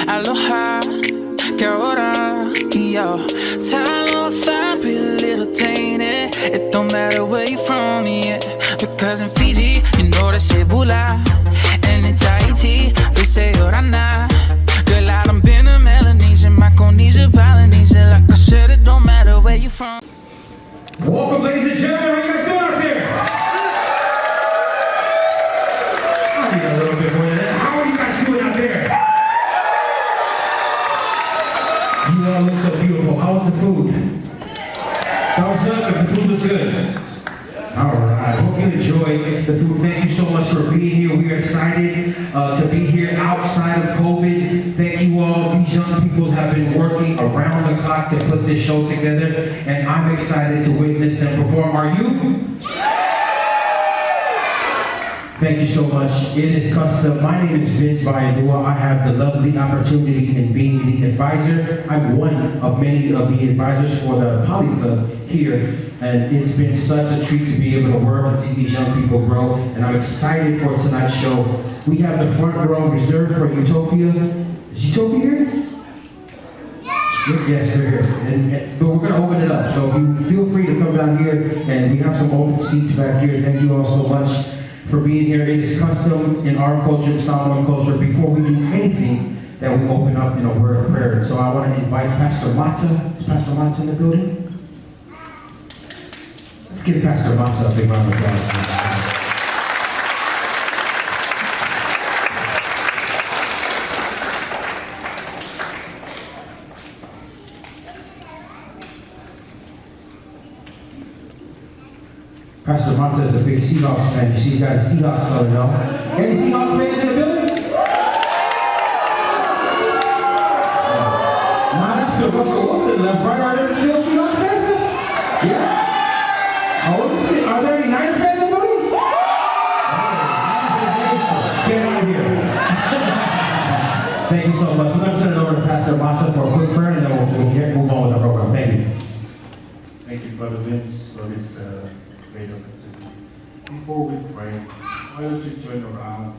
Aloha, que ora, yo. Talofa, be a little tainted. It don't matter where you from, yeah. Because in Fiji, you know that shit bula. And in Tahiti, they say orana. Girl, I done been to Melanesian, Micronesia, Polynesia. Like I said, it don't matter where you from. Welcome, ladies and gentlemen. How you guys doing out there? I need a little bit more than that. How are you guys doing out there? You all look so beautiful. How's the food? Thumbs up if the food was good. All right. Hope you enjoyed the food. Thank you so much for being here. We are excited to be here outside of COVID. Thank you all. These young people have been working around the clock to put this show together, and I'm excited to witness them perform. Are you? Thank you so much. It is custom. My name is Vince Valladua. I have the lovely opportunity in being the advisor. I'm one of many of the advisors for the Poly Club here, and it's been such a treat to be able to work and see these young people grow, and I'm excited for tonight's show. We have the front row reserved for Utopia. Is Utopia here? Yes, they're here. But we're going to open it up, so you feel free to come down here, and we have some open seats back here. Thank you all so much for being here. It is custom in our culture, Samoan culture, before we do anything, that we open up in a word of prayer. So I want to invite Pastor Mata. Is Pastor Mata in the building? Let's give Pastor Mata a big round of applause. Pastor Mata is a big Seahawks fan. You see, he's got a Seahawks color now. Any Seahawks fans in the building? Not after Russell Wilson left, right? Are there still Seahawks fans? Yeah? Are there any Niner fans in the building? Get out of here. Thank you so much. We're going to turn it over to Pastor Mata for a quick prayer, and then we'll move on with the program. Thank you. Thank you, Brother Vince, for this great opportunity. Before we pray, why don't you turn around,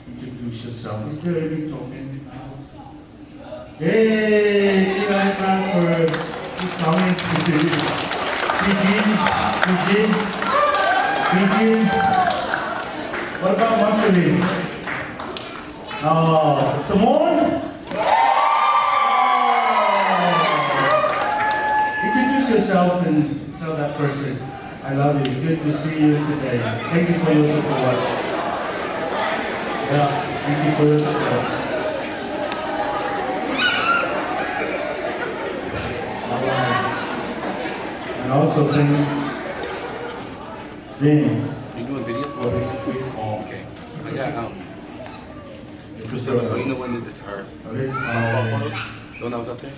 introduce yourself. Is there any talking now? Hey, Eli Bradford, who's coming to Fijian. What about Marshallese? Oh, Samoan? Introduce yourself and tell that person, I love you. It's good to see you today. Thank you for your support. Yeah, thank you for your support. All right. And also thank Vince. You doing video? For this quick call. Okay. I got you know when did this her softball photos? The one that was up there?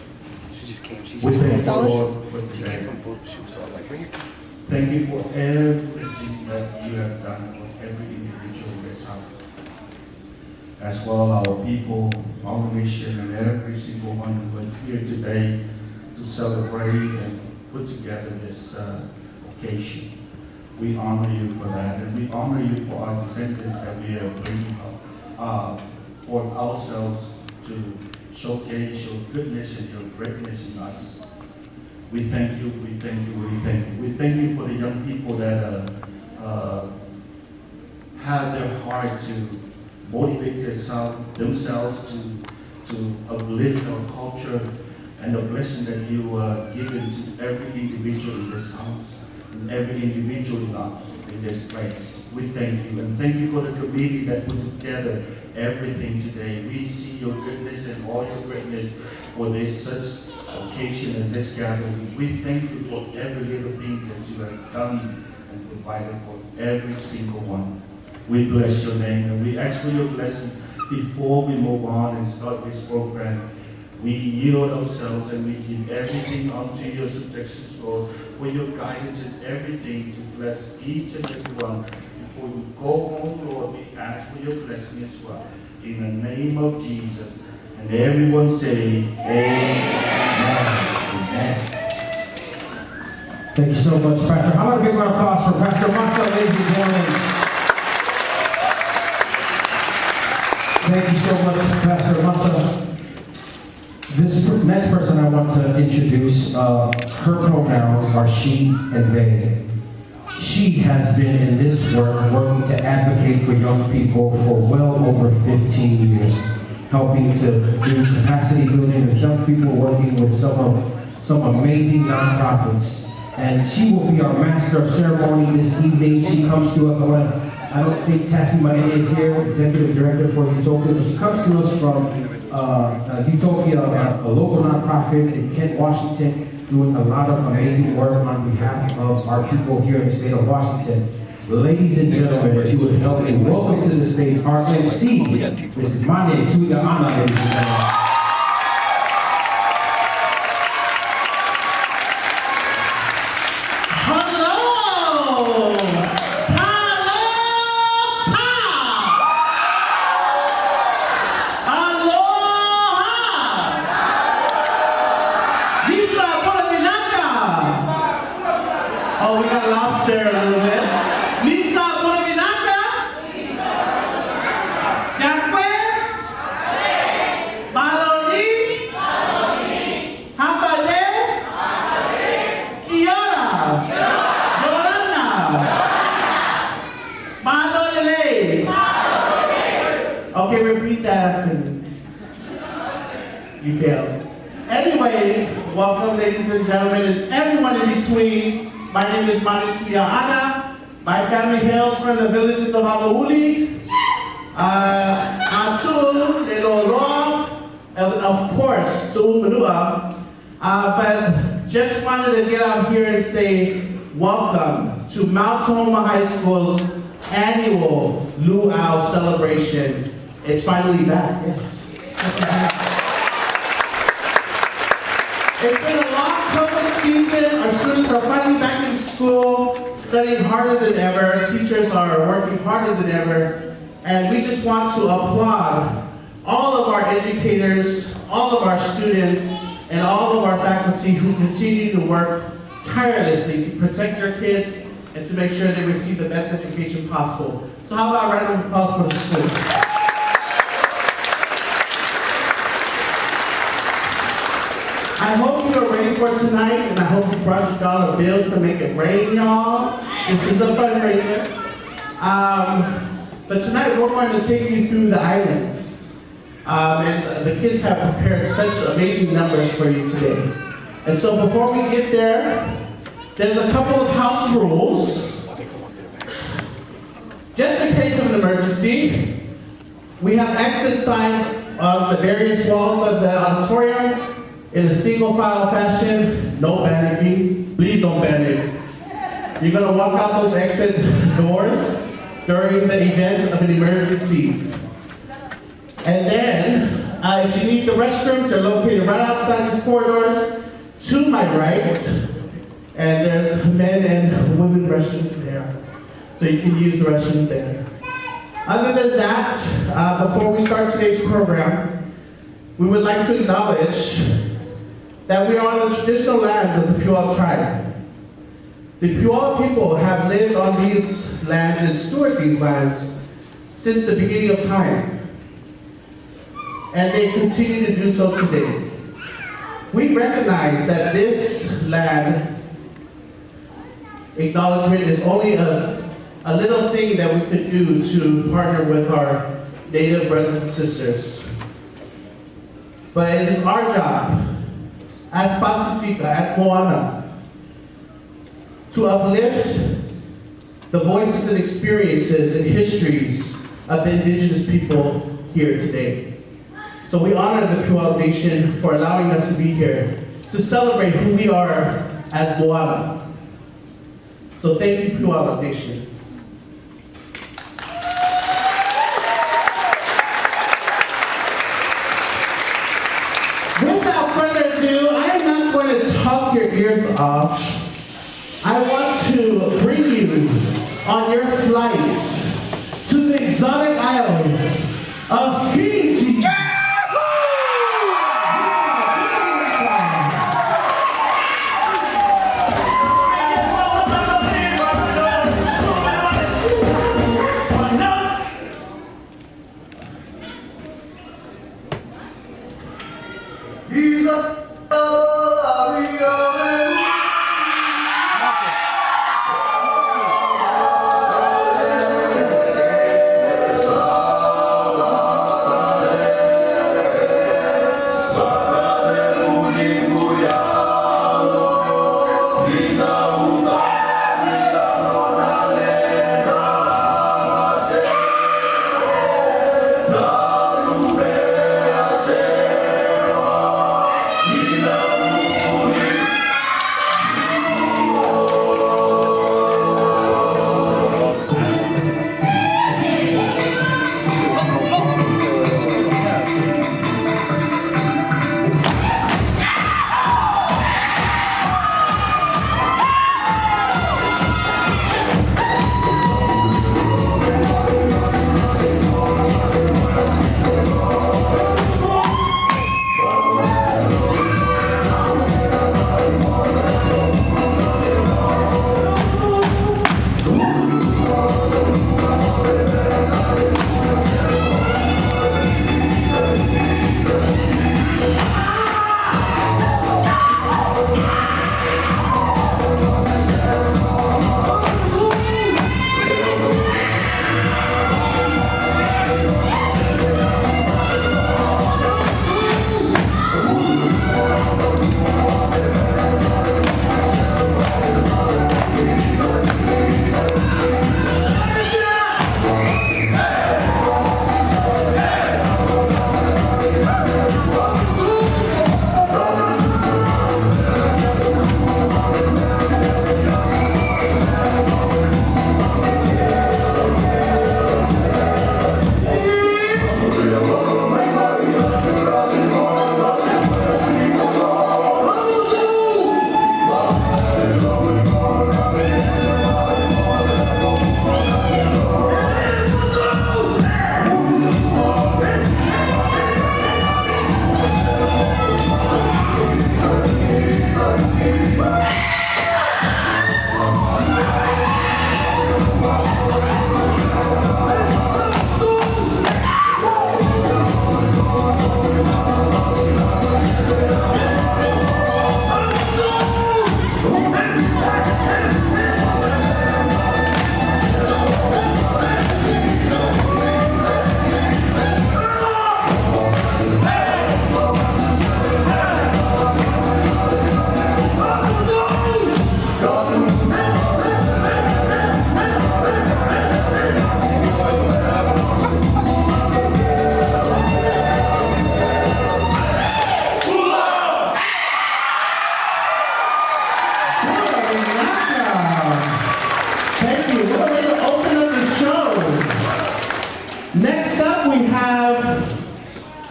She just came. She We thank the came Lord for she today. came from photo shoot, so I'm like, bring it. Thank you for everything that you have done for every individual in this house. As well our people, our mission, and every single one who are here today to celebrate and put together this occasion. We honor you for that, and we honor you for our descendants that we are bringing up for ourselves to showcase your goodness and your greatness in us. We thank you, we thank you, we thank you. We thank you for the young people that have their heart to motivate themselves to uplift our culture and the blessing that you given to every individual in this house and every individual in this place. We thank you, and thank you for the committee that put together everything today. We see your goodness and all your greatness for this such occasion and this gathering. We thank you for every little thing that you have done and provided for every single one. We bless your name, and we ask for your blessing before we move on and start this program. We yield ourselves and we give everything unto your protection, Lord, for your guidance and everything to bless each and every one. Before we go home, Lord, we ask for your blessing as well. In the name of Jesus. And everyone say, Amen. Amen. Thank you so much, Pastor. How about a big round of applause for Pastor Mata, ladies and gentlemen? Thank you so much, Pastor Mata. This next person I want to introduce, her pronouns are she and they. She has been in this work working to advocate for young people for well over 15 years, helping to do capacity building with young people, working with some amazing nonprofits. And she will be our master of ceremony this evening. She comes to us, I don't think Tassie Maine is here, Executive Director for Utopia. She comes to us from Utopia, a local nonprofit in Kent, Washington, doing a lot of amazing work on behalf of our people here in the state of Washington. Ladies and gentlemen, if you would help me welcome to the stage our MC, Mrs. Mane Tuiga Ana, ladies and gentlemen. Okay, repeat that after me. You failed. Anyways, welcome ladies and gentlemen and everyone in between. My name is Mane Tuiga Ana. My family hails from the villages of Alauli, Atu, Leloroa, and of course, Su'umanua. But just wanted to get out here and say welcome to Mount Tahoma High School's annual Luau celebration. It's finally back, yes. It's been a long COVID season. Our students are finally back in school, studying harder than ever. Teachers are working harder than ever. And we just want to applaud all of our educators, all of our students, and all of our faculty who continue to work tirelessly to protect their kids and to make sure they receive the best education possible. So how about a round of applause for the students? I hope you are ready for tonight, and I hope you brought your dollar bills to make it rain, y'all. This is a fundraiser. But tonight we're going to take you through the islands. And the kids have prepared such amazing numbers for you today. And so before we get there, there's a couple of house rules. Just in case of an emergency, we have exit signs on the various walls of the auditorium in a single file fashion. No panicking. Please don't panic. You're going to walk out those exit doors during the events of an emergency. And then, if you need the restrooms, they're located right outside these corridors to my right. And there's men and women restrooms there. So you can use the restrooms there. Other than that, before we start today's program, we would like to acknowledge that we are on the traditional lands of the Puyallup tribe. The Puyallup people have lived on these lands and steward these lands since the beginning of time. And they continue to do so today. We recognize that this land acknowledgement is only a little thing that we could do to partner with our Native brothers and sisters. But it is our job as Pasifika, as Moana, to uplift the voices and experiences and histories of the indigenous people here today. So we honor the Puyallup Nation for allowing us to be here to celebrate who we are as Moana. So thank you, Puyallup Nation. Without further ado, I am not going to talk your ears off. I want to bring you on your flight to the exotic islands of Fiji.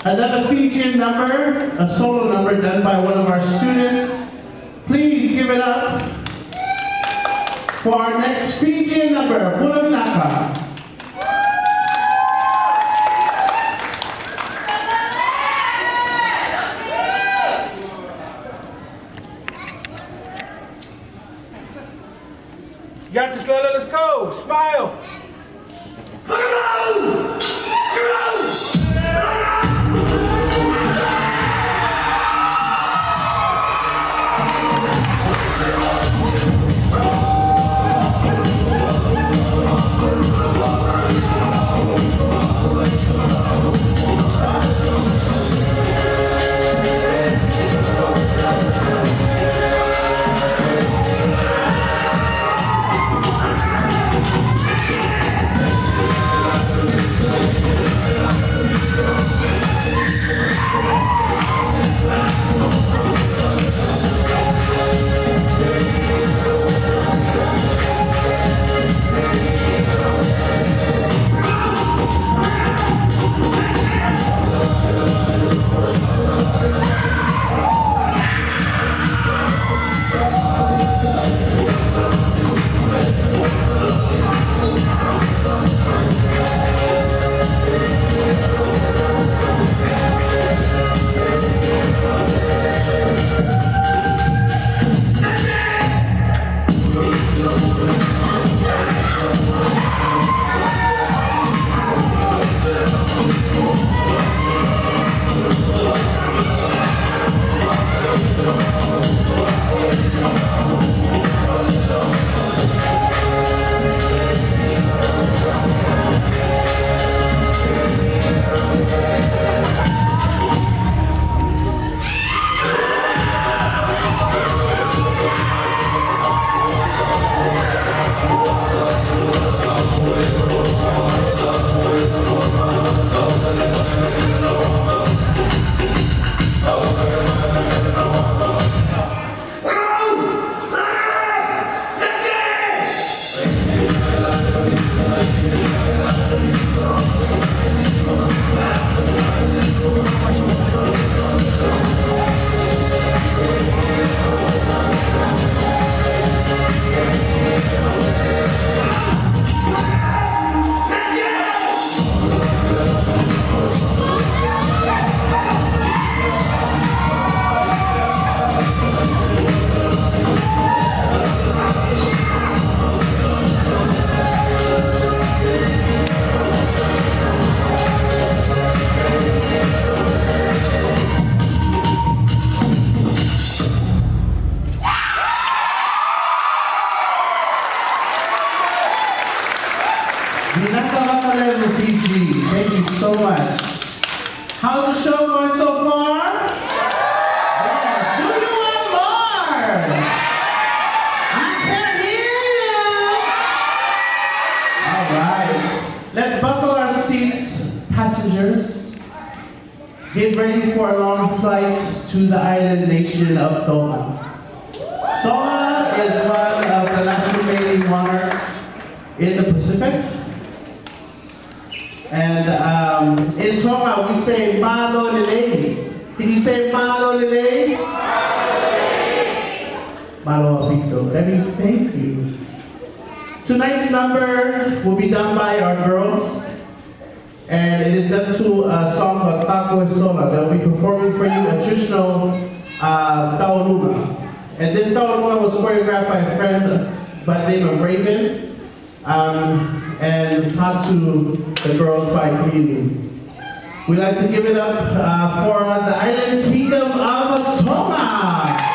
Another Fijian number, a solo number done by one of our students. Please give it up for our next Fijian number, Bulanaka. You got this, Lola, let's go. Smile. get ready for a long flight to the island nation of Tahoma. Tahoma is one of the last remaining monarchs in the Pacific. And in Tahoma we say malo lele. Can you say malo lele? Malo apito. That means thank you. Tonight's number will be done by our girls. And it is done to a song called Tautua. They'll be performing for you a traditional Tahoma. And this Tahoma was choreographed by a friend by the name of Raven, and taught to the girls by community. We'd like to give it up for the island kingdom of Tahoma.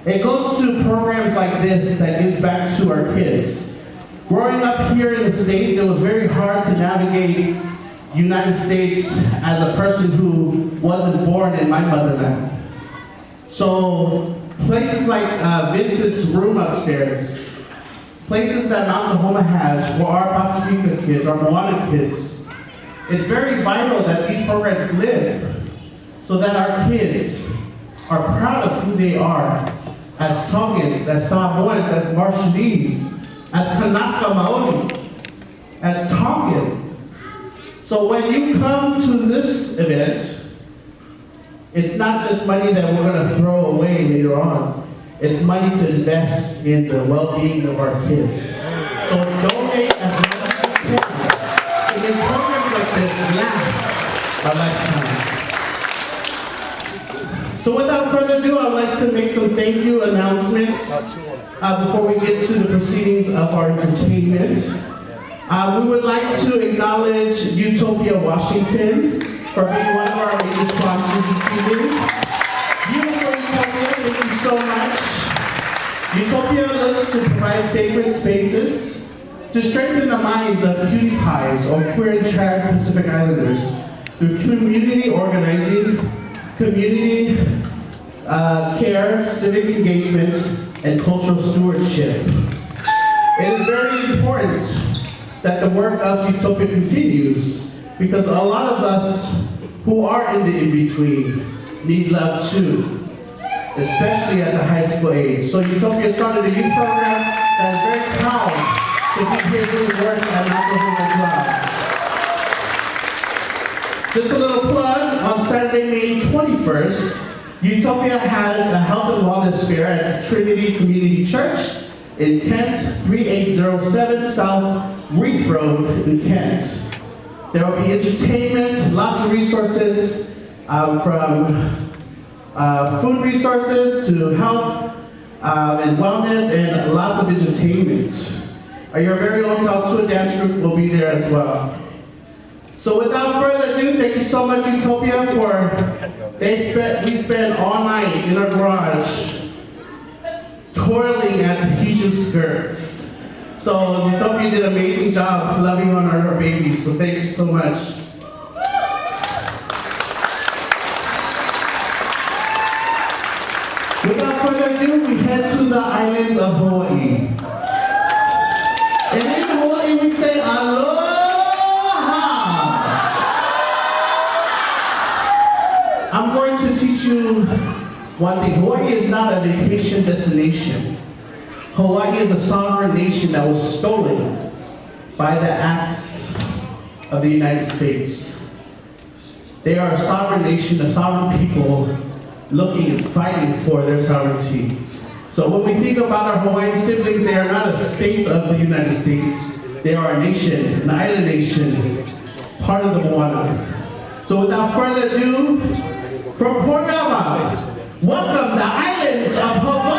It goes to programs like this that gives back to our kids. Growing up here in the States, it was very hard to navigate United States as a person who wasn't born in my motherland. So places like Vincent's room upstairs, places that Mount Tahoma has for our Pasifika kids, our Moana kids, it's very vital that these programs live so that our kids are proud of who they are as Tongans, as Samoans, as Marshallese, as Kanaka Maoli, as Tongan. So when you come to this event, it's not just money that we're going to throw away later on. It's money to invest in the well-being of our kids. So donate as much as you can. And then programs like this last a lifetime. So without further ado, I'd like to make some thank you announcements before we get to the proceedings of our entertainment. We would like to acknowledge Utopia Washington for being one of our major sponsors this evening. Beautiful Utopia, thank you so much. Utopia looks to provide sacred spaces to strengthen the minds of cutie pies or queer and trans Pacific Islanders through community organizing, community care, civic engagement, and cultural stewardship. It is very important that the work of Utopia continues because a lot of us who are in the in-between need love too, especially at the high school age. So Utopia started a youth program that is very proud to be here doing work at Raffle as well. Just a little plug, on Saturday, May 21st, Utopia has a health and wellness fair at Trinity Community Church in Kent, 3807 South Reef Road in Kent. There will be entertainment, lots of resources from food resources to health and wellness and lots of entertainment. Your very own Tautua dance group will be there as well. So without further ado, thank you so much Utopia we spent all night in our garage twirling at Tahitian skirts. So Utopia did an amazing job loving on our babies, so thank you so much. Without further ado, we head to the islands of Hawaii. And in Hawaii we say aloha. I'm going to teach you one thing. Hawaii is not a vacation destination. Hawaii is a sovereign nation that was stolen by the acts of the United States. They are a sovereign nation, a sovereign people looking and fighting for their sovereignty. So when we think about our Hawaiian siblings, they are not a state of the United States. They are a nation, an island nation, part of the Moana. So without further ado, from Pornava, welcome the islands of Hawaii.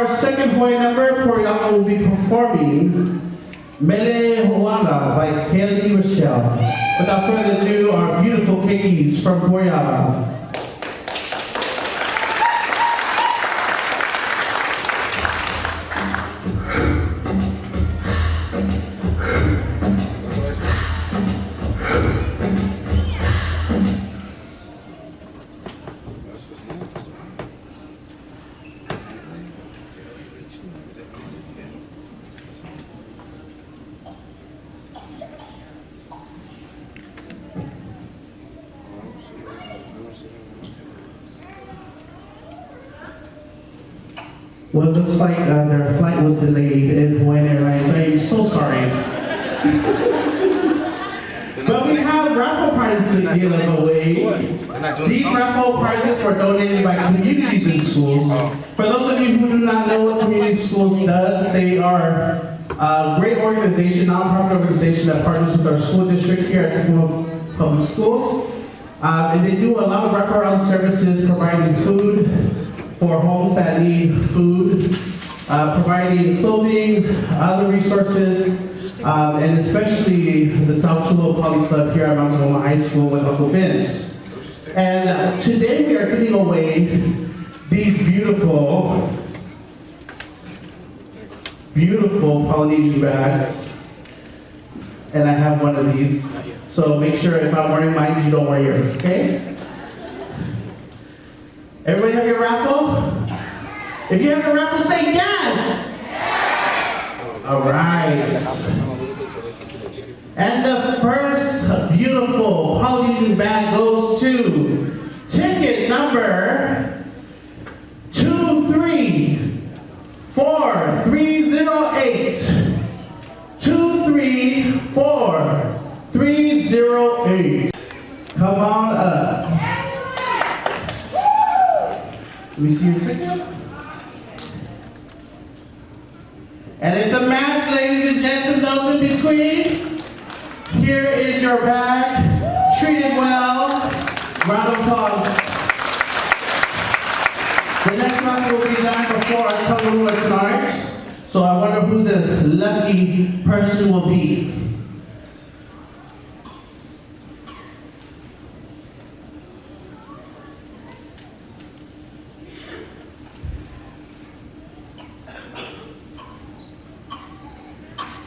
our second Hawaiian number, Poriaka will be performing Mele Hoala by Kelly Rochelle. Without further ado, our beautiful keikis from Poriaka. Well, it looks like their flight was delayed in Hawaiian Airlines. I'm so sorry. But we have raffle prizes to give away. These raffle prizes were donated by communities in schools. For those of you who do not know what community schools does, they are a great organization, nonprofit organization that partners with our school district here at Tahoma Public Schools. And they do a lot of wraparound services, providing food for homes that need food, providing clothing, other resources, and especially the Tautua Poly Club here at Mount Tahoma High School with Uncle Vince. And today we are giving away these beautiful, beautiful Polynesian bags. And I have one of these. So make sure if I'm wearing mine, you don't wear yours, okay? Everybody have your raffle? If you have a raffle, say yes! All right. And the first beautiful Polynesian bag goes to ticket number 234308. 234308. Come on up. Let me see your ticket. And it's a match, ladies and gents, and those in between. Here is your bag. Treated well. Round of applause. The next round will be done before our Tokelauan tonight. So I wonder who the lucky person will be.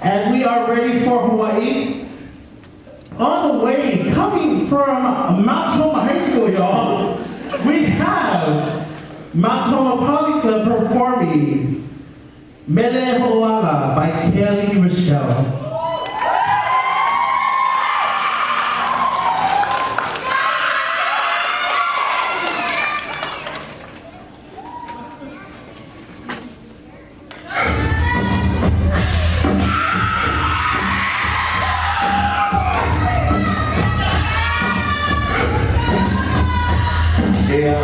And we are ready for Hawaii. On the way, coming from Mount Tahoma High School, y'all, we have Mount Tahoma Poly Club performing Mele Hoala by Kelly Rochelle. Yeah.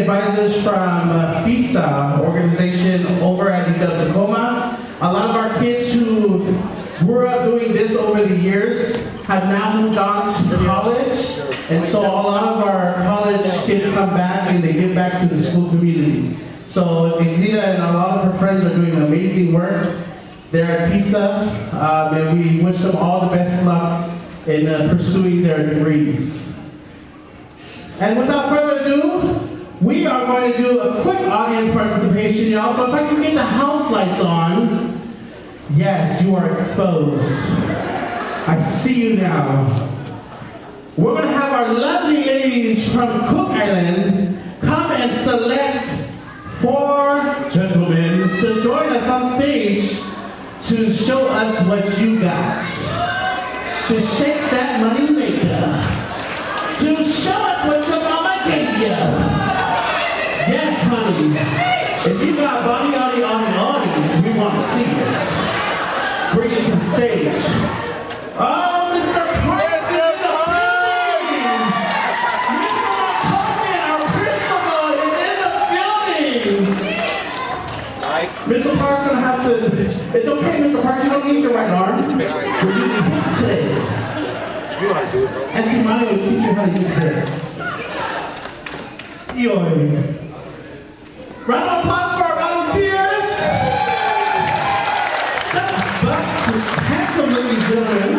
advisors from PISA organization over at Tahoma. A lot of our kids who grew up doing this over the years have now moved on to college, and so a lot of our college kids come back and they give back to the school community. So Exita and a lot of her friends are doing amazing work there at PISA, and we wish them all the best luck in pursuing their degrees. And without further ado, we are going to do a quick audience participation, y'all. So if I can get the house lights on. Yes, you are exposed. I see you now. We're going to have our lovely ladies from Cook Island come and select 4 gentlemen to join us on stage to show us what you got. To shake that money maker. To show us what your mama gave you. Yes, honey. If you got body, we want to see it. Bring it to the stage. Oh, Mr. Carson in the building! Mr. Carson, our principal, is in the building! Mr. Park's gonna have to... It's okay, Mr. Park, you don't need your right arm. We're using hips today. Auntie Maya will teach you how to use this. Yoy. Round of applause for our volunteers. Handsome ladies and gentlemen.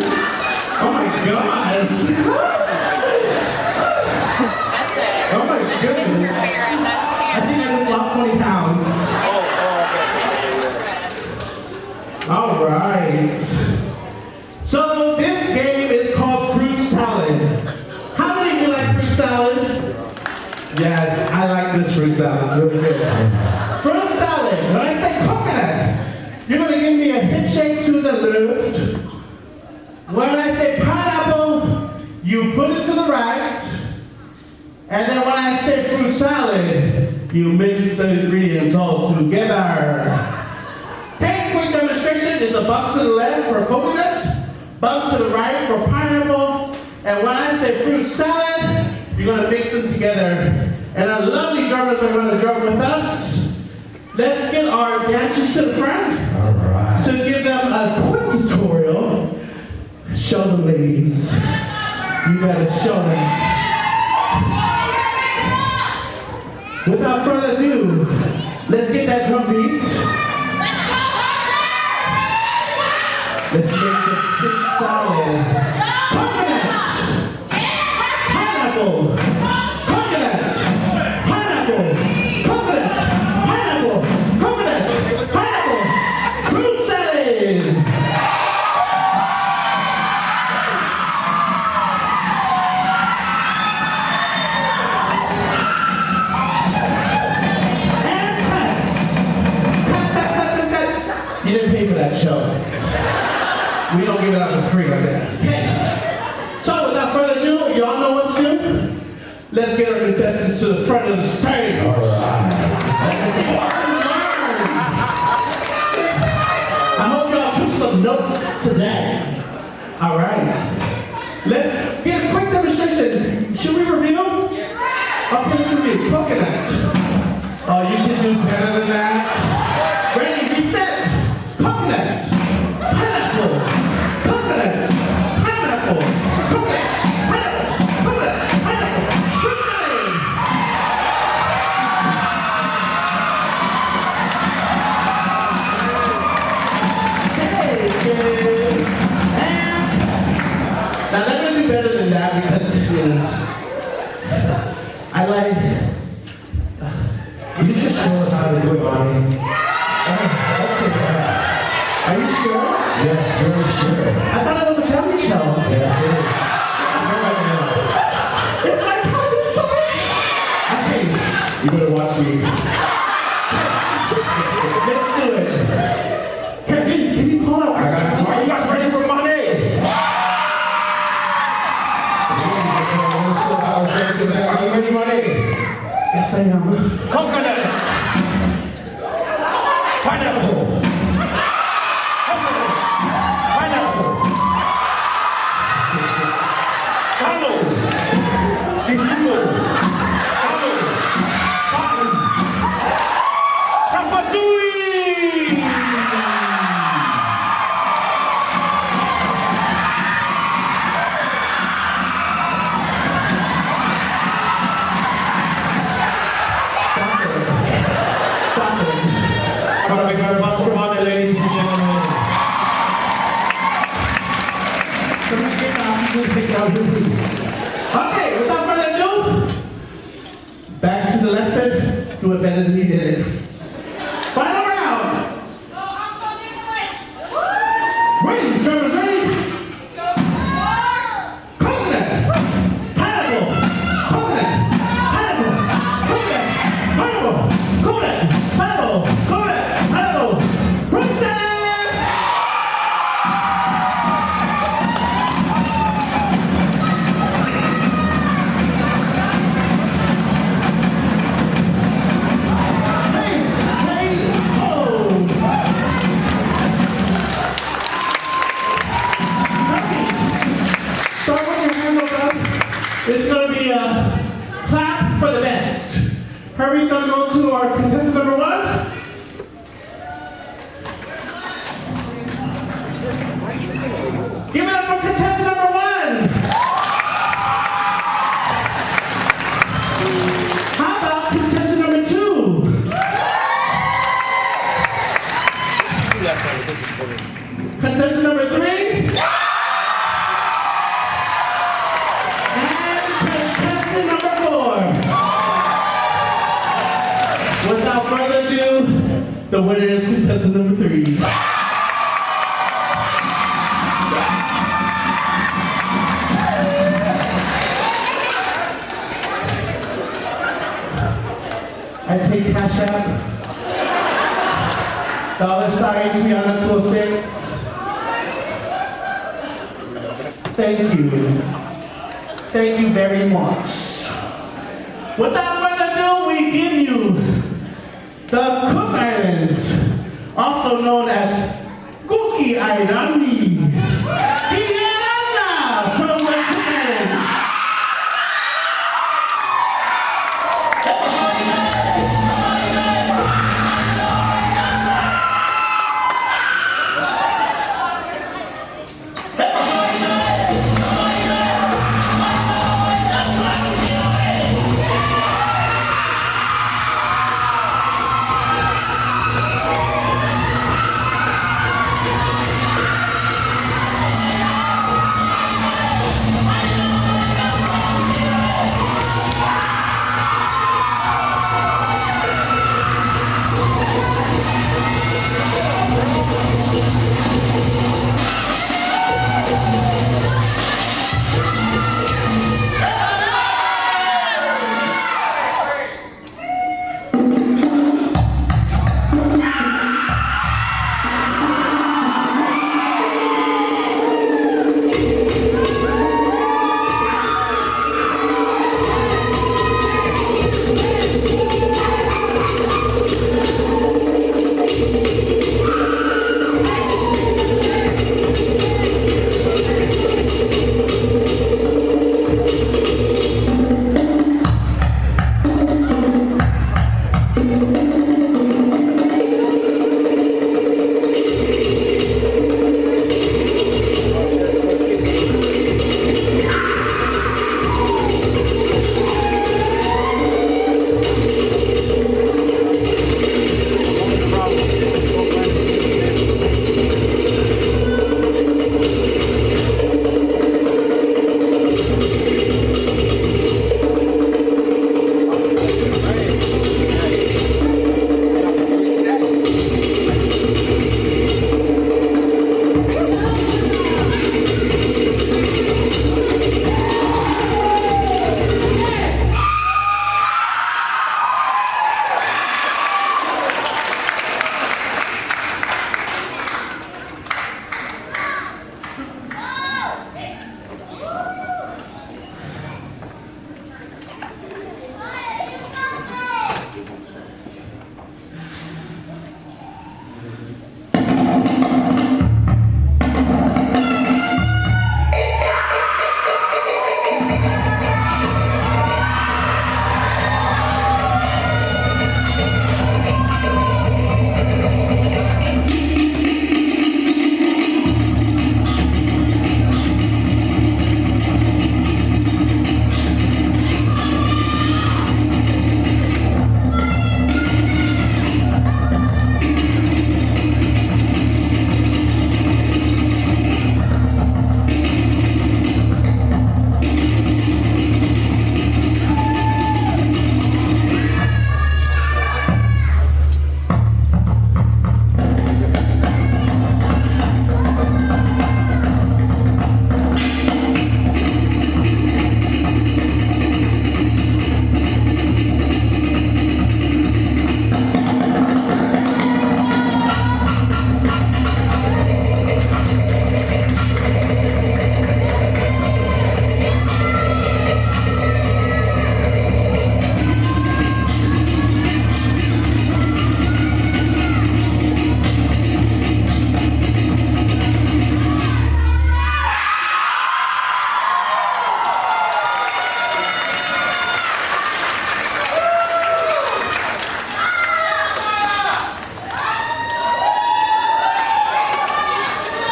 Oh my gosh. That's it. Oh my goodness. I think I just lost 20 pounds. All right. So this game is called Fruit Salad. How many of you like fruit salad? Yes, I like this fruit salad. It's really good. Fruit salad. When I say coconut, you're going to give me a hip shake to the left. When I say pineapple, you put it to the right. And then when I say fruit salad, you mix the ingredients all together. Okay, quick demonstration. It's a bump to the left for coconut, bump to the right for pineapple. And when I say fruit salad, you're going to mix them together. And our lovely drummers are going to drum with us. Let's get our dancers to the front. All right. To give them a quick tutorial. Show them, ladies. You better show them. Without further ado, let's get that drum beat. Let's make some fruit salad. Coconut! Pineapple! Coconut! Pineapple! Coconut! Pineapple! Coconut! Pineapple! Fruit salad! And cuts! Cut, cut, cut, cut, cut! You didn't pay for that show. We don't give it out for free like that. Okay. So without further ado, y'all know what to do? Let's get our contestants to the front of the stage. All right. I hope y'all took some notes today. All right. Let's get a quick demonstration. Should we review? Okay, let's review. Coconut. Oh, you can do better than that. Ready, reset. Coconut. Pineapple. Coconut. Pineapple. Coconut. Pineapple. Coconut. Pineapple. Fruit salad. Shake it. And now they're gonna do better than that because I like. You just show us how to do it, Bonnie. Are you sure? Yes, very sure. I thought it was a comedy show. Yes, it is. It's my comedy show. Okay, you better watch me. Let's do it. Hey, Vince, can you call out? I got it. Are you guys ready for money? Are you ready, money? Yes, I am. Coconut. Pineapple. Pineapple. here, please. Okay, without further ado, back to the lesson. Do it better than he did it. Final round. Ready, drummers ready? Coconut, pineapple, coconut, pineapple, coconut, pineapple, coconut, pineapple, coconut, pineapple, fruit salad! It's going to be a clap for the best. Herbie's going to go to our contestant number 1. Give it up for contestant number 1. How about contestant number 2? Contestant number 3. Without further ado, the winner is contestant number 3. I take Cash App. $sign Triana 206. Thank you. Thank you very much. Without further ado, we give you the Cook Islands, also known as Cookie Island. Helena from the Cook Islands.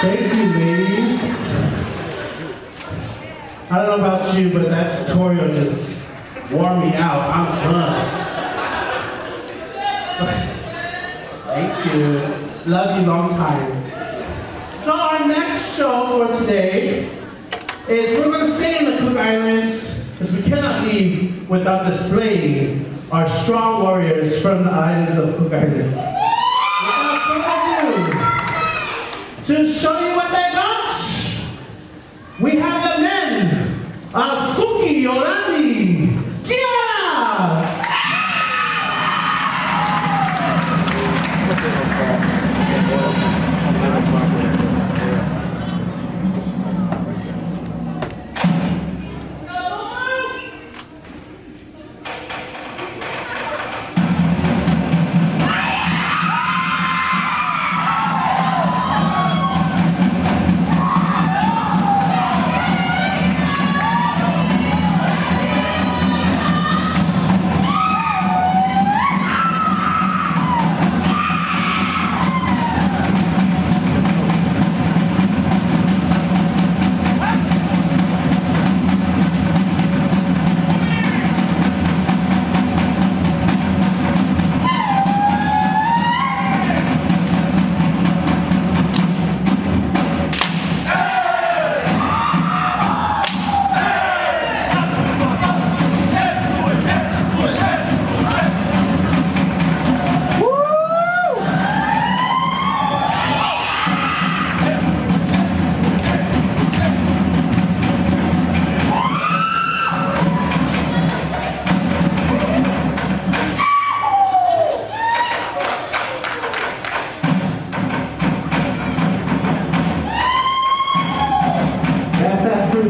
Thank you, ladies. I don't know about you, but that tutorial just wore me out. I'm done. Thank you. Love you long time. So our next show for today is we're going to stay in the Cook Islands because we cannot leave without displaying our strong warriors from the islands of Cook Island. Without further ado, to show you what they got, we have the men of Kuki Yolandi. Yeah!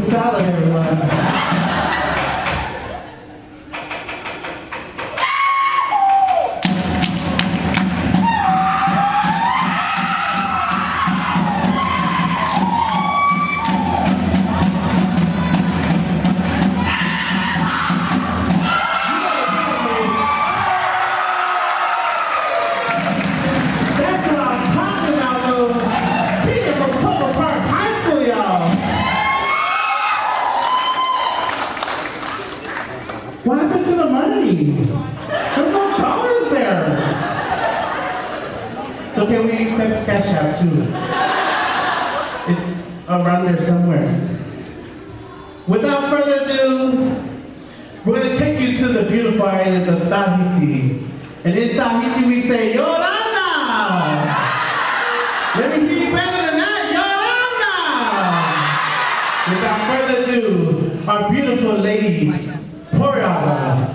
Salad, everyone. That's what I'm talking about, though. See it from Tokelauan Park High School, y'all. What happened to the money? There's no dollars there. It's okay, we accept Cash App too. It's around there somewhere. Without further ado, we're going to take you to the beautiful islands of Tahiti. And in Tahiti we say, Yorana! Let me hear you better than that, Yorana! Without further ado, our beautiful ladies, Poriaga.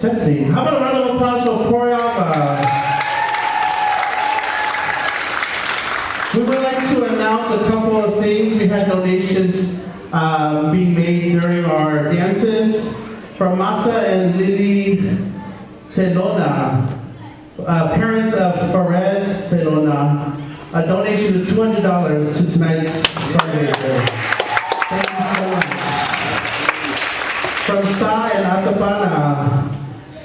Testing. How about a round of applause for Koryama? We would like to announce a couple of things. We had donations being made during our dances from Mata and Lily Telona, parents of Perez Telona, a donation of $200 to tonight's fundraiser. Thank you so much. From Sa and Atapana,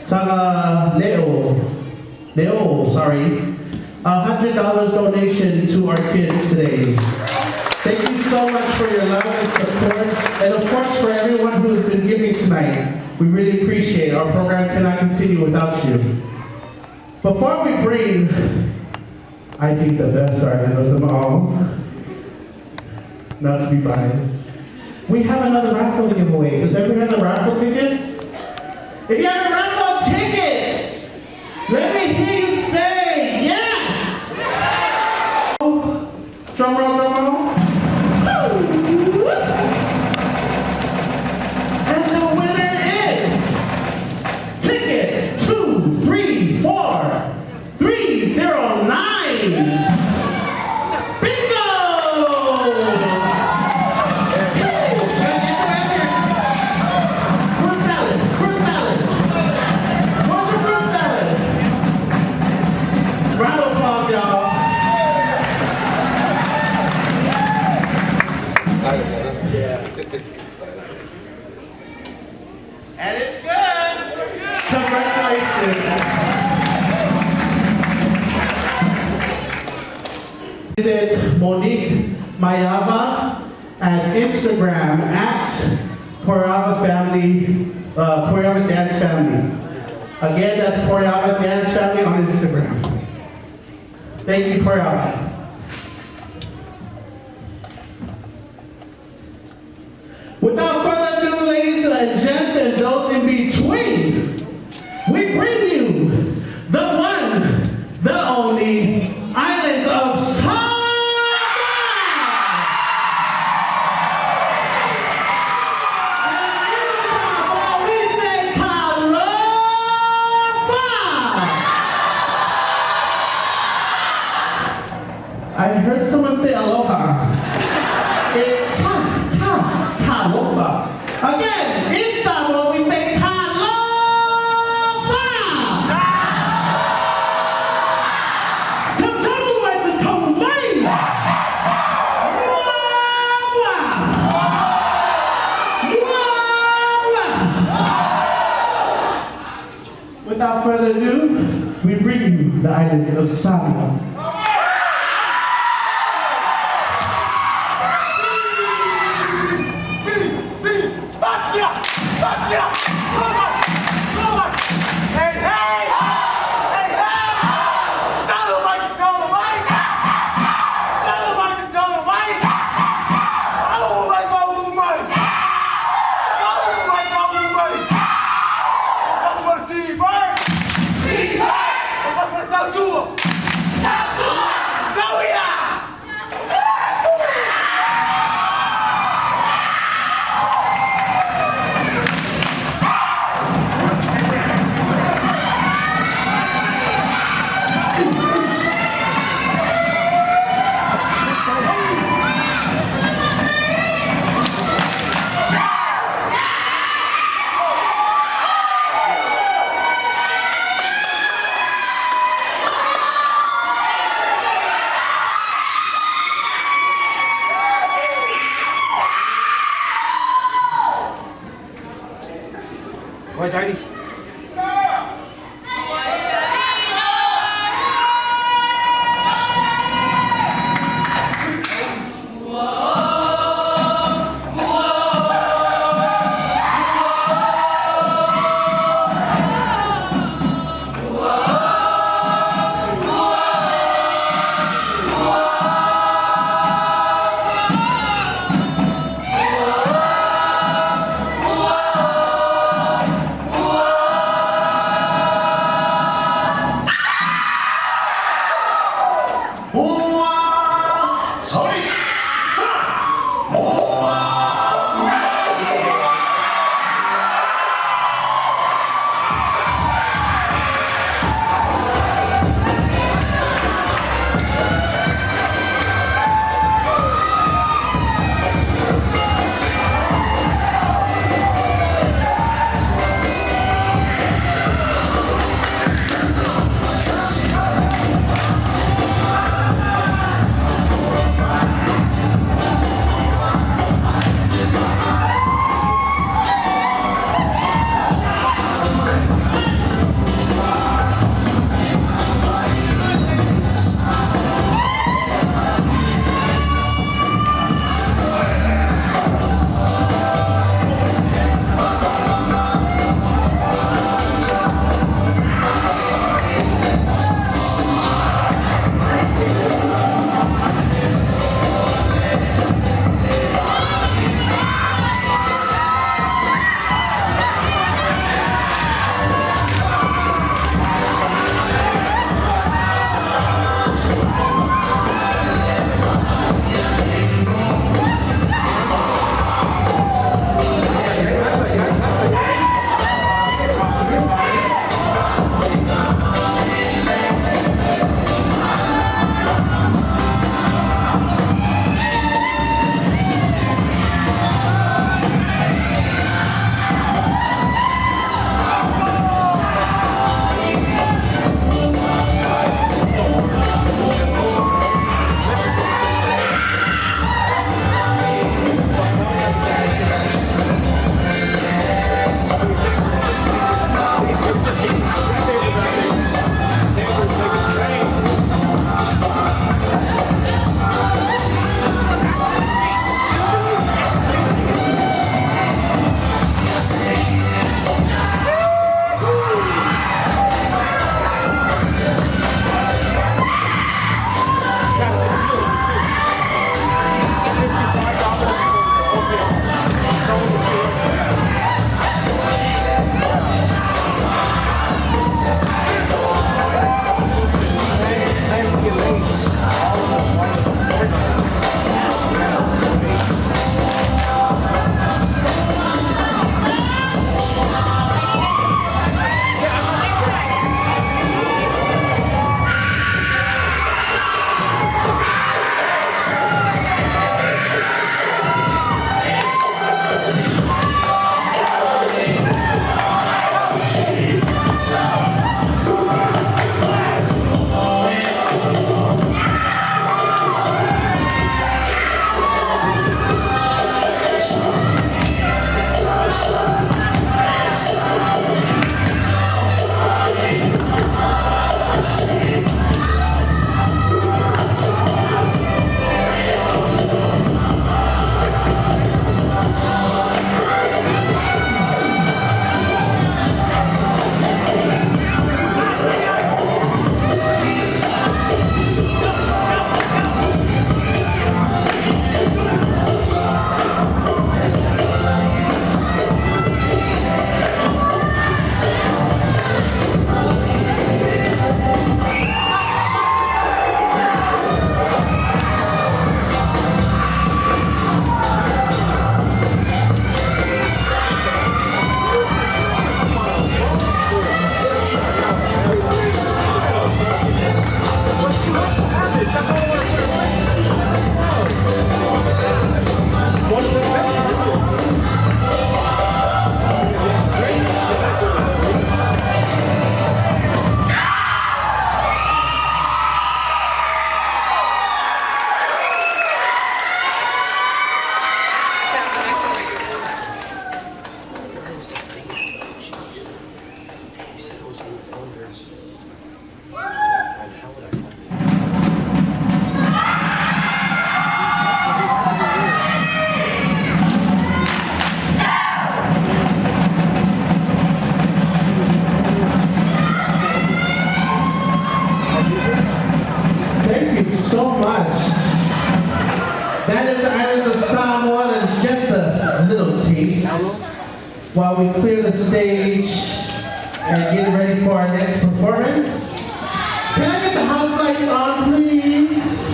Sanga Leo, sorry, $100 donation to our kids today. Thank you so much for your love and support, and of course for everyone who has been giving tonight. We really appreciate it. Our program cannot continue without you. Before we bring, I think the best sergeant of them all, not to be biased, we have another raffle giveaway. Does everyone have the raffle tickets? If you have the raffle tickets, let me hear you say yes! Drum roll, drum roll. And the winner is tickets 234309. And it's good! Congratulations! Visit Monique Mayava at Instagram at Koryama Family, Koryama Dance Family. Again, that's Koryama Dance Family on Instagram. Thank you, Koryama. Without further ado, ladies and gents and those in between, we bring you the one, the only islands of Samoa! further ado, we bring you the islands of Samoa. Tautua! Vai, Dairis. Whoa! Thank you so much. That is the islands of Samoa, and it's just a little taste while we clear the stage and get ready for our next performance. Can I get the house lights on, please?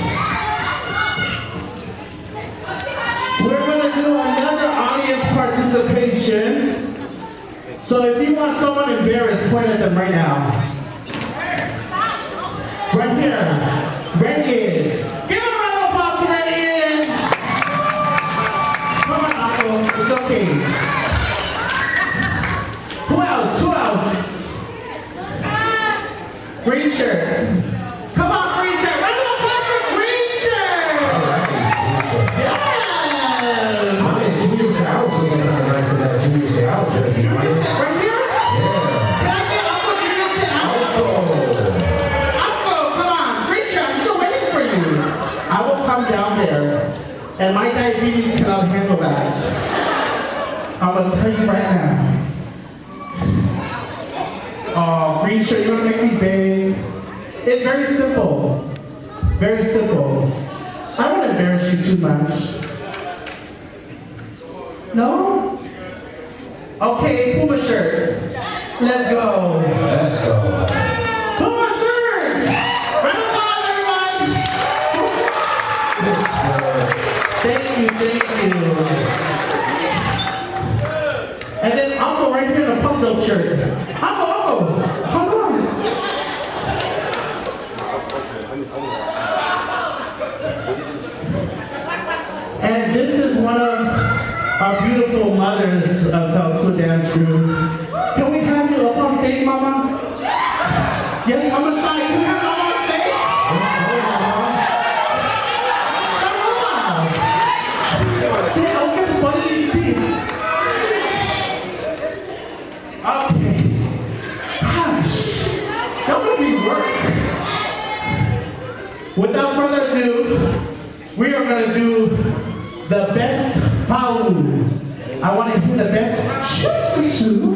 We're going to do another audience participation. So if you want someone embarrassed, point at them right now. Right here. Ready. Give him a round of applause to Ready. Come on, Uncle. It's okay. Who else? Who else? Green shirt. Come on, green shirt. Round of applause for green shirt. Yes. My name is Junior Sal. We're going to have a nice of that Junior Sal jersey. Junior Sal, right here? Yeah. Can I get Uncle Junior Sal? I will come down there, and my diabetes cannot handle that. I'm gonna tell you right now. Oh, green shirt, you wanna make me big? It's very simple. Very simple. I won't embarrass you too much. No? Okay, Puma shirt. Let's go. Let's go. Puma shirt! Round of applause, everyone! Thank you, thank you. And then Uncle right here in a pump up shirt. Uncle, hold on. And this is one of our beautiful mothers of Tautua dance group. Can we have you up on stage, Mama? Yes, Mama Shy, can we have Mama on stage? Say, open one of these seats. Okay. Gosh, that would be work. Without further ado, we are going to do the best foul. I want to hear the best choo-choo.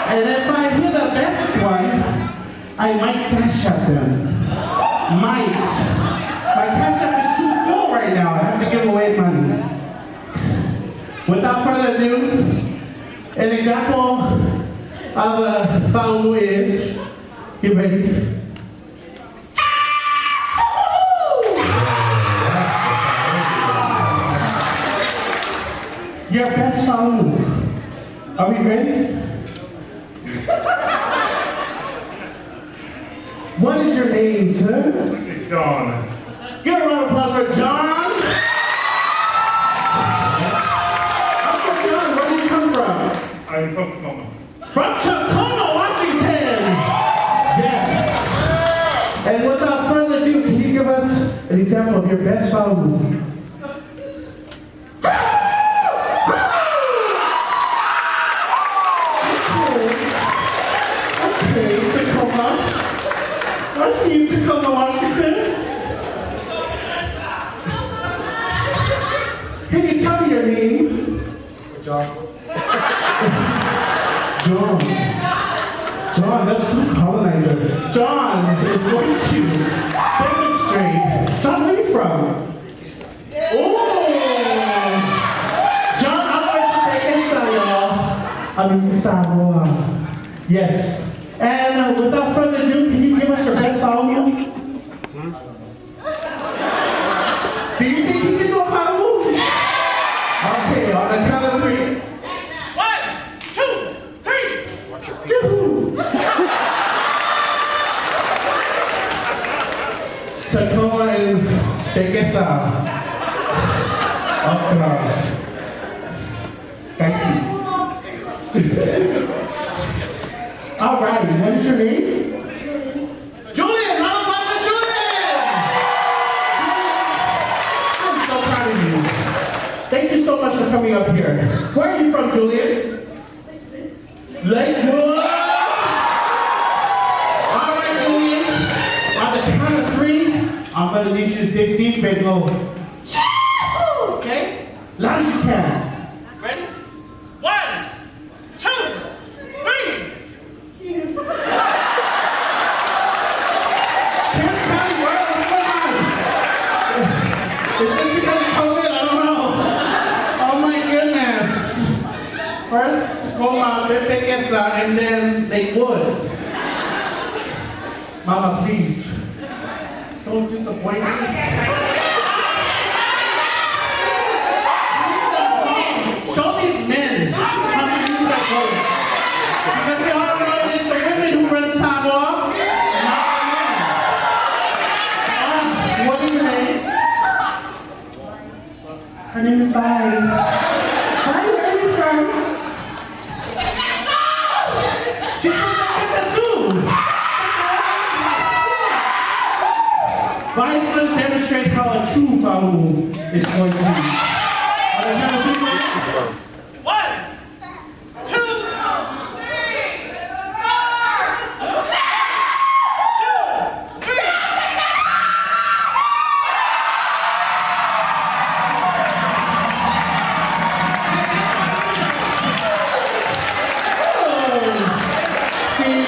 And if I hear the best one, I might cash up them. Might. My cash app is too full right now. I have to give away money. Without further ado, an example of a foul is, get ready. Your best foul move. Are we ready? What is your name, sir? John. Give a round of applause for John. Uncle John, where did you come from? I'm from Tahoma. From Tacoma, Washington. Yes. And without further ado, can you give us an example of your best foul move? Okay, Tacoma. I see you, Tacoma, Washington. Can you tell me your name? John. John. John, that's some colonizer. John is going to demonstrate. John, where are you from? Oh! John, I'm going to take y'all. I'm in Samoa. Yes. And without further ado, can you give us your best foul move? Do you think you can do a foul move? Okay, on the count of 3. 1, 2, 3. Yoo-hoo. Tacoma and Tegesa. All right, what is your name? Julian, round of applause for Julian! I'm so proud of you. Thank you so much for coming. coming up here. Where are you from, Julian? Lakewood. All right, Julian. On the count of 3, I'm gonna need you to dig deep and go. Okay? Loud as you can. Ready? 1, 2, 3. Here's County World. What's going on? Is this because of COVID? I don't know. Oh my goodness. First, Goma, Pepekesa, and then Lakewood. Mama, please. Don't disappoint me. Show these men how to use their voice. Because we all know it's the women who run Samoa, not the men. What is your name? Her name is Vi. Vi, where are you from? She's from Pakistan too. Vi is going to demonstrate how a true Fau is going to be. On the count of 3, 1, 2, 3. 2, 3. See?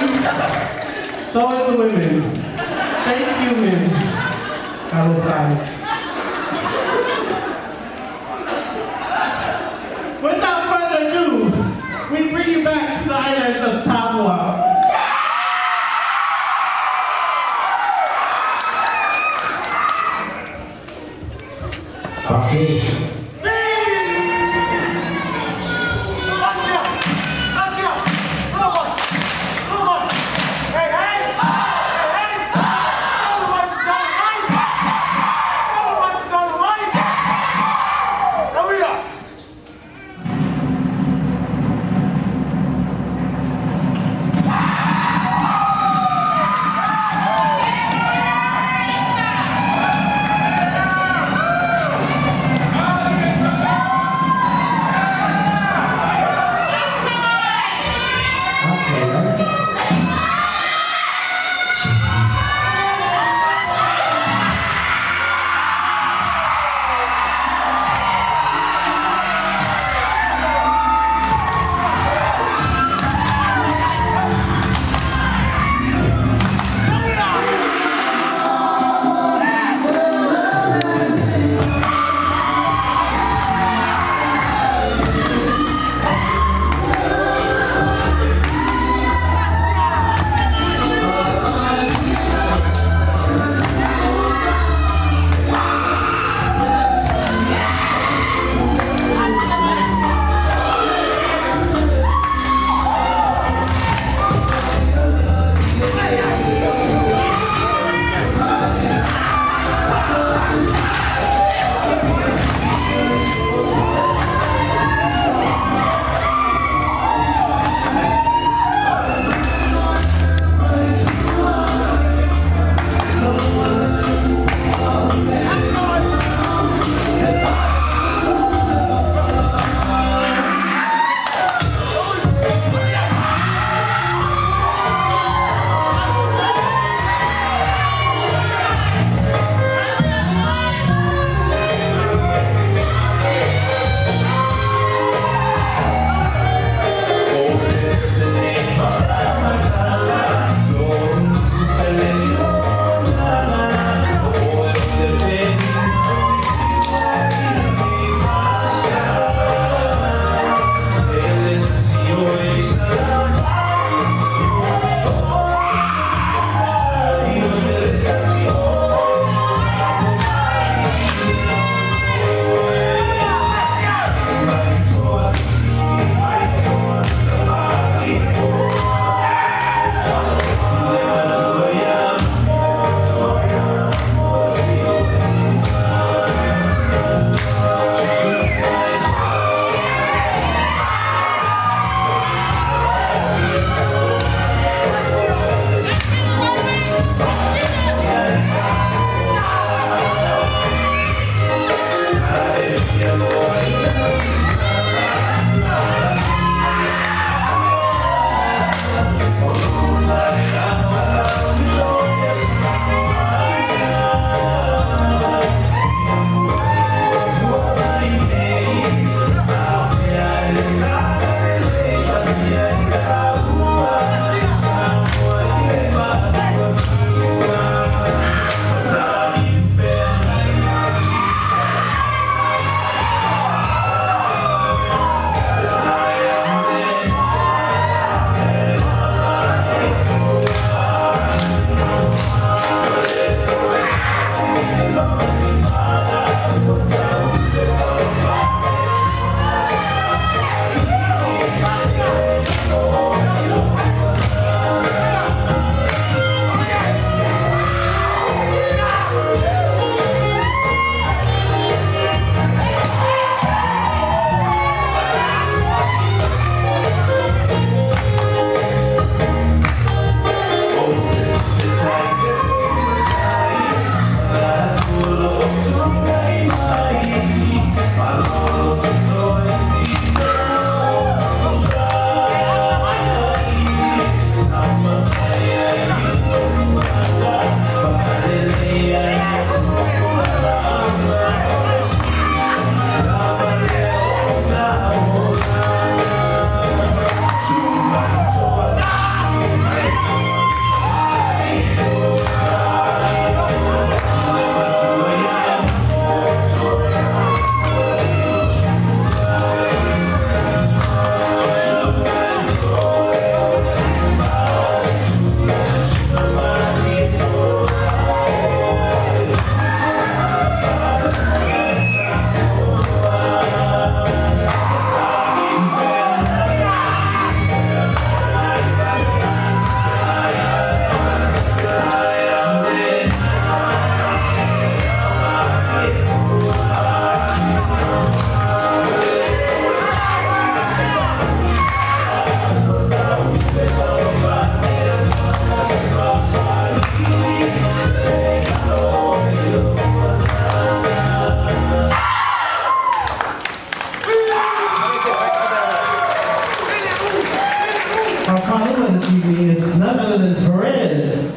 So is the women. Thank you, men. Aloha. Without further ado, we bring you back to the islands of Samoa. Okay. Hey, hey! Hey, hey! me is none other than Perez.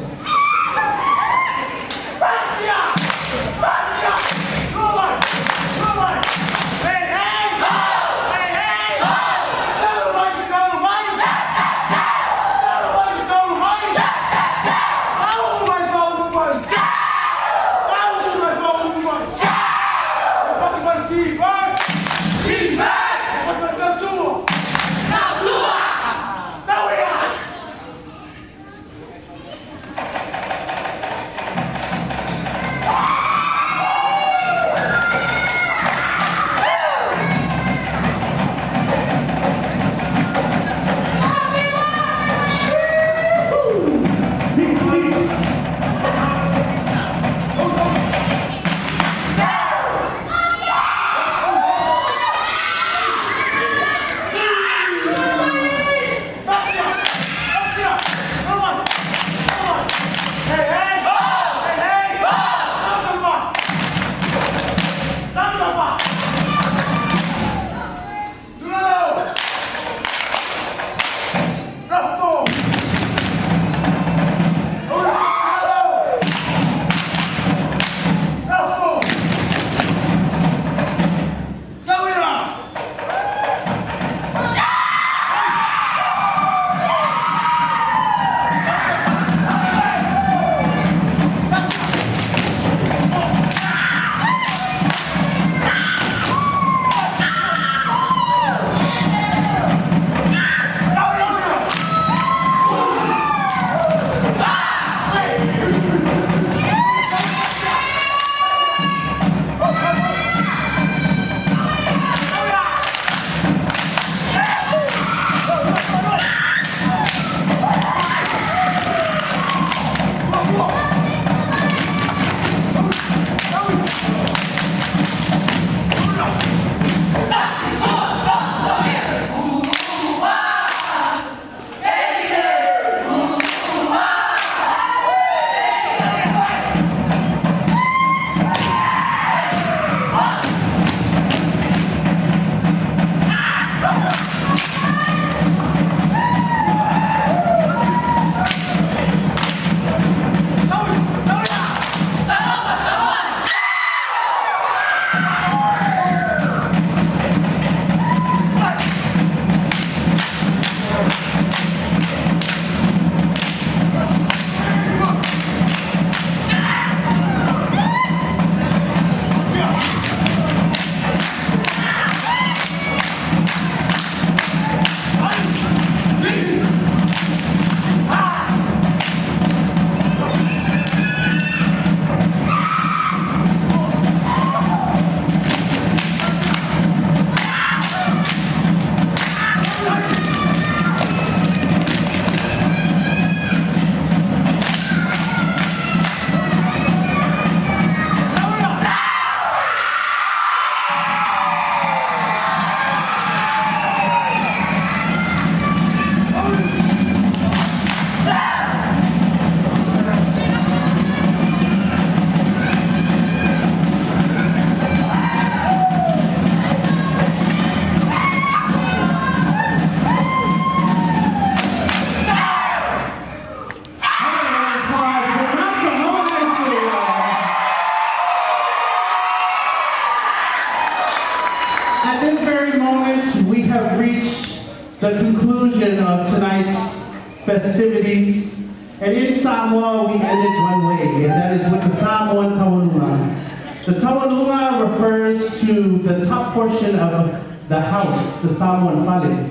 The conclusion of tonight's festivities, and in Samoa we ended one way, and that is with the Samoan Taulua. The Taulua refers to the top portion of the house, the Samoan fale.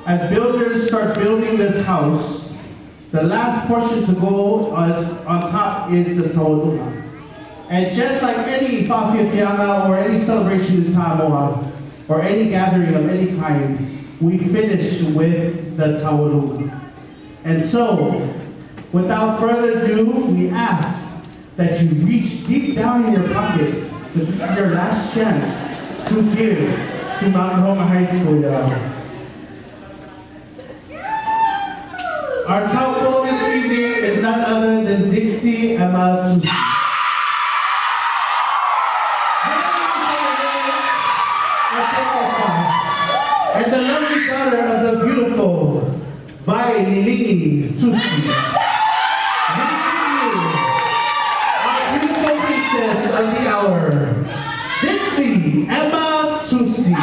As builders start building this house, the last portion to go on top is the Taulua. And just like any whawhiawhianga or any celebration in Samoa, or any gathering of any kind, we finish with the Taulua. And so, without further ado, we ask that you reach deep down in your pockets, because this is your last chance to give to Mount Tahoma High School, y'all. Our top goal this evening is none other than Dixie Emma Tusi. And the lovely daughter of the beautiful Vai Lili Tusi. Our beautiful princess of the hour, Dixie Emma Tusi.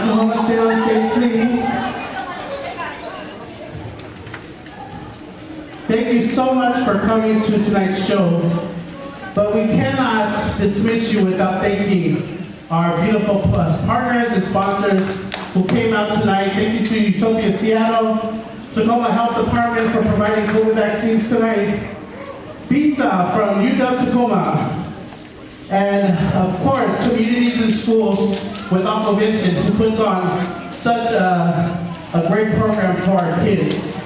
Tahoma, stay on stage, please. Thank you so much for coming to tonight's show, but we cannot dismiss you without thanking our beautiful partners and sponsors who came out tonight. Thank you to Utopia Seattle, Tacoma Health Department for providing COVID vaccines tonight, Visa from UW Tacoma, and of course, communities and schools with Uncle Vincent, who puts on such a great program for our kids.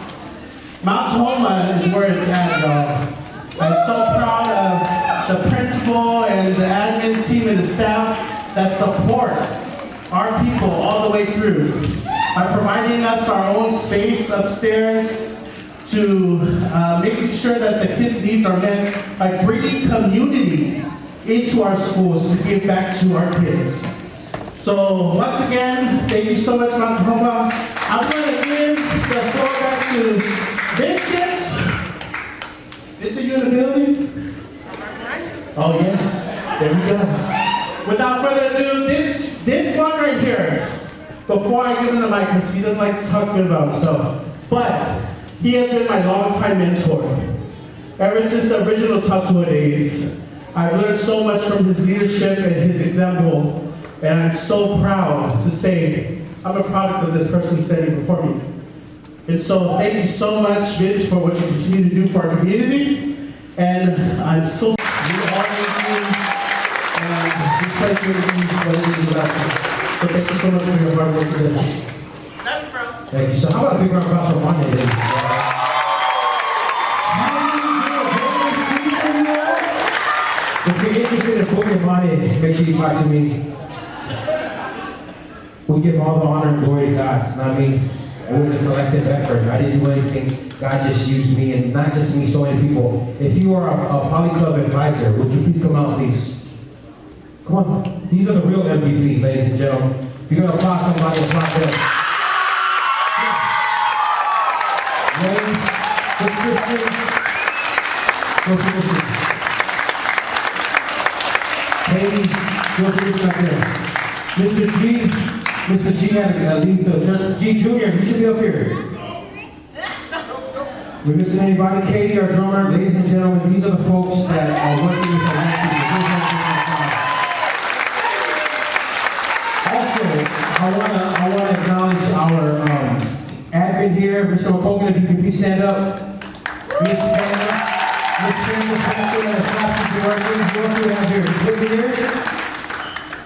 Mount Tahoma is where it's at, though. I'm so proud of the principal and the admin team and the staff that support our people all the way through by providing us our own space upstairs, to making sure that the kids' needs are met by bringing community into our schools to give back to our kids. So once again, thank you so much, Mount Tahoma. I'm going to give the floor back to Vincent. Vincent, you in the building? Oh yeah, there we go. Without further ado, this one right here, before I give him the mic, because he doesn't like to talk good about himself, but he has been my longtime mentor. Ever since the original Tautua days, I've learned so much from his leadership and his example, and I'm so proud to say I'm a product of this person standing before me. And so thank you so much, Vince, for what you continue to do for our community. And I'm so and this place really means what it is without you. So thank you so much for your hard work today. Thank you. So how about a big round of applause for Monday, ladies and gentlemen? If you're interested in booking money, make sure you talk to me. We give all the honor and glory to God. It's not me. It was a collective effort. I didn't do anything. God just used me, and not just me, so many people. If you are a Poly Club advisor, would you please come out, please? Come on. These are the real MVPs, ladies and gentlemen. If you're going to applaud somebody, applaud them. Ready? Good Christian. Go to Christian. Katie, go to Christian up there. Mr. G had to leave the church. G Jr., you should be up here. We missing anybody? Katie, our drummer, ladies and gentlemen, these are the folks that are working with the Also, I want to acknowledge our admin here, Mr. McCogan, if you can please stand up. Miss Hannah, Miss Campbell, what do we have here?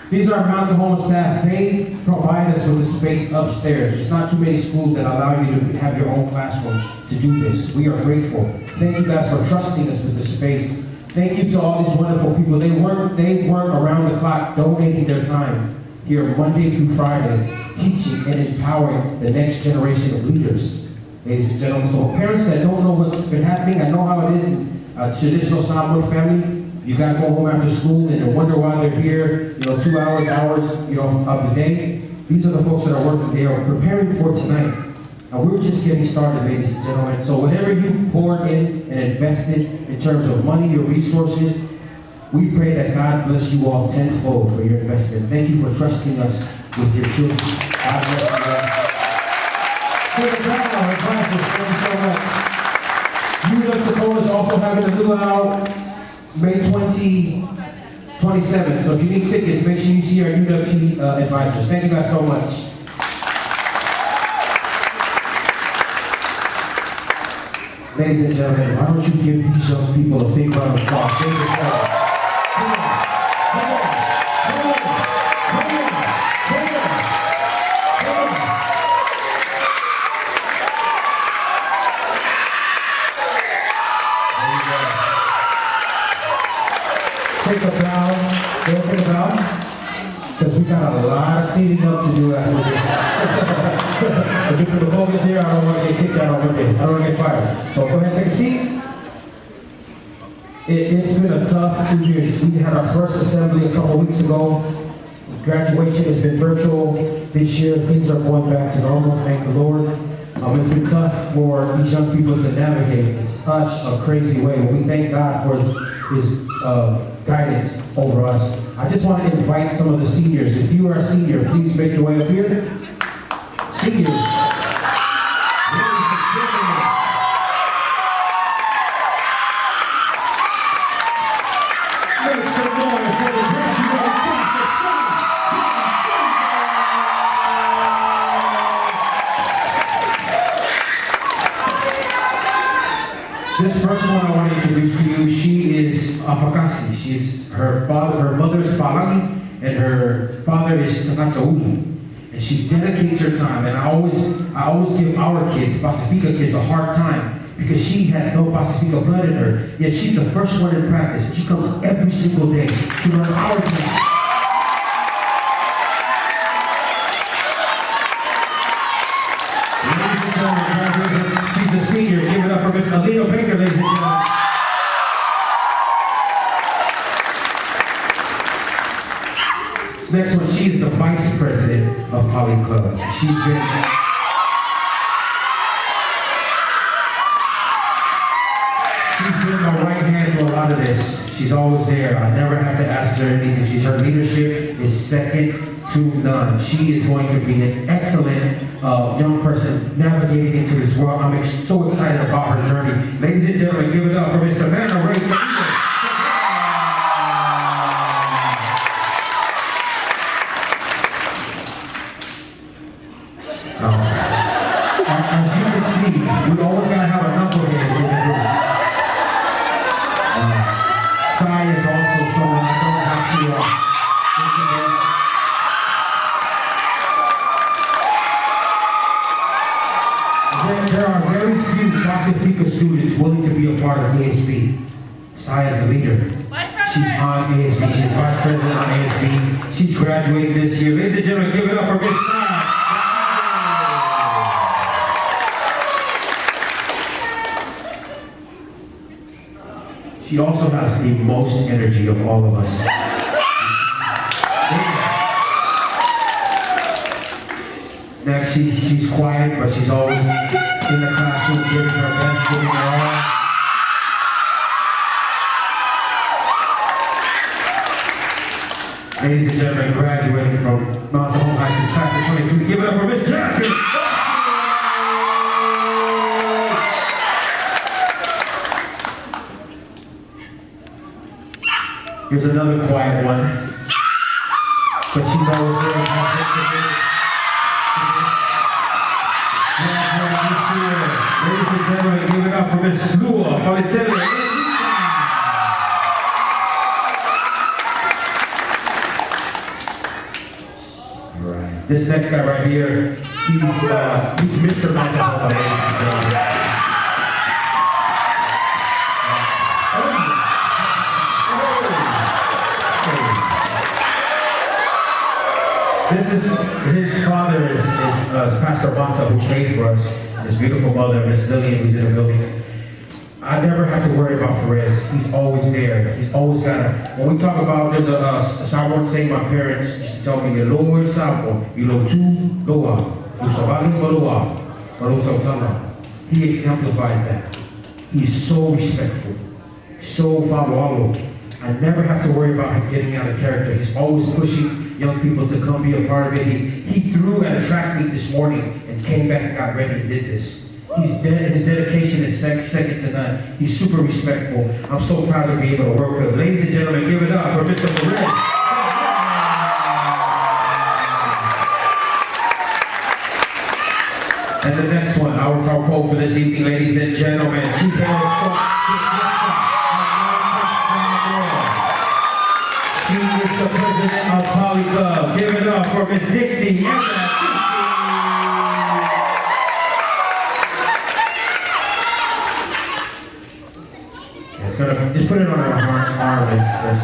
These are our Mount Tahoma staff. They provide us with a space upstairs. There's not too many schools that allow you to have your own classroom to do this. We are grateful. Thank you guys for trusting us with the space. Thank you to all these wonderful people. They work around the clock, donating their time here Monday through Friday, teaching and empowering the next generation of leaders. Ladies and gentlemen, so parents that don't know what's been happening, I know how it is in a traditional Samoan family. You gotta go home after school and wonder why they're here, 2 hours, of the day. These are the folks that are working. They are preparing for tonight. And we're just getting started, ladies and gentlemen. So whatever you poured in and invested in terms of money or resources, we pray that God bless you all tenfold for your investment. Thank you for trusting us with your children. God bless you all. So the Brown, thank you so much. Tautua is also having a Luau May 27th. So if you need tickets, make sure you see our UWT advisors. Thank you guys so much. Ladies and gentlemen, why don't you give these young people a big round of applause? Thank you so much. Come on. Take a bow, open a bow, because we got a lot of cleaning up to do after this. If Mr. McCogan is here, I don't want to get kicked out on Monday. I don't want to get fired. So go ahead and take a seat. It's been a tough 2 years. We had our first assembly a couple weeks ago. Graduation has been virtual. This year, things are going back to normal, thank the Lord. It's been tough for these young people to navigate in such a crazy way. We thank God for His guidance over us. I just want to invite some of the seniors. If you are a senior, please make your way up here. Seniors. Make some noise for the This first one I want to introduce to you, she is Afakasi. Her mother is Palangi, and her father is Tautua. And she dedicates her time, and I always give our kids, Pasifika kids, a hard time because she has no Pasifika blood in her. Yet she's the first one in practice. She comes every single day to learn our dance. Ladies and gentlemen, she's a senior. Give it up for Miss Helena, ladies and gentlemen. Next one, she is the vice president of Poly Club. She's been my right hand to a lot of this. She's always there. I never have to ask her anything. Her leadership is second to none. She is going to be an excellent young person navigating into this world. I'm so excited about her journey. Ladies and gentlemen, give it up for Miss Savannah Ray. Saya's a leader. She's on ASB. She's vice president on ASB. She's graduating this year. Ladies and gentlemen, give it up for Miss Saya. She also has the most energy of all of us. Next, she's quiet, but she's always in the classroom giving her best, giving her all. Ladies and gentlemen, graduating from Mount Tahoma High School, class of 22, give it up for Miss Jackson. Here's another quiet one, but she's always there. Ladies and gentlemen, give it up for Miss Luau. Alright. This next guy right here, he's Mr. Mount Tahoma, ladies and gentlemen. His father is Pastor Bonta, who prayed for us. His beautiful mother, Miss Lillian, who's in the building. I never have to worry about Perez. He's always there. He's always got a. When we talk about, there's a Samoan saying my parents used to tell me, "Luau el Sapo, ilo tu loa, usabali malua, malutotama." He exemplifies that. He's so respectful, so fabualo. I never have to worry about him getting out of character. He's always pushing young people to come be a part of it. He threw at a track meet this morning and came back and got ready and did this. His dedication is second to none. He's super respectful. I'm so proud to be able to work with him. Ladies and gentlemen, give it up for Mr. Perez. And the next one, our top poll for this evening, ladies and gentlemen, she is the president of Poly Club. Give it up for Miss Dixie. It's gonna just put it on our arm.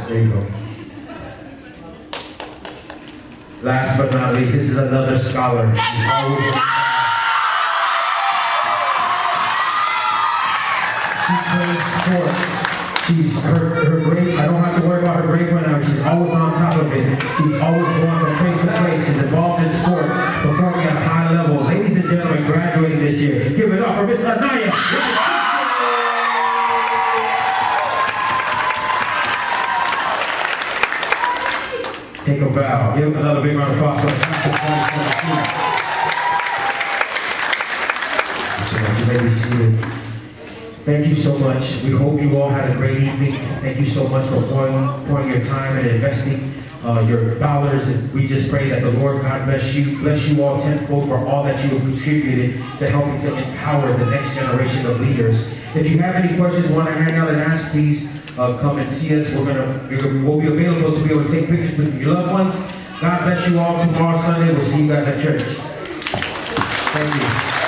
There you go. Last but not least, this is another scholar. She plays sports. She's her grade, I don't have to worry about her grade right now. She's always on top of it. She's always going from place to place. She's involved in sports, performing at a high level. Ladies and gentlemen, graduating this year. Give it up for Miss Anaya. Take a bow. Give another big round of applause for the class of 2022. You may be seated. Thank you so much. We hope you all had a great evening. Thank you so much for pouring your time and investing your dollars. And we just pray that the Lord God bless you all tenfold for all that you have contributed to helping to empower the next generation of leaders. If you have any questions, want to hang out and ask, please come and see us. We'll be available to be able to take pictures with your loved ones. God bless you all. Tomorrow Sunday, we'll see you guys at church. Thank you.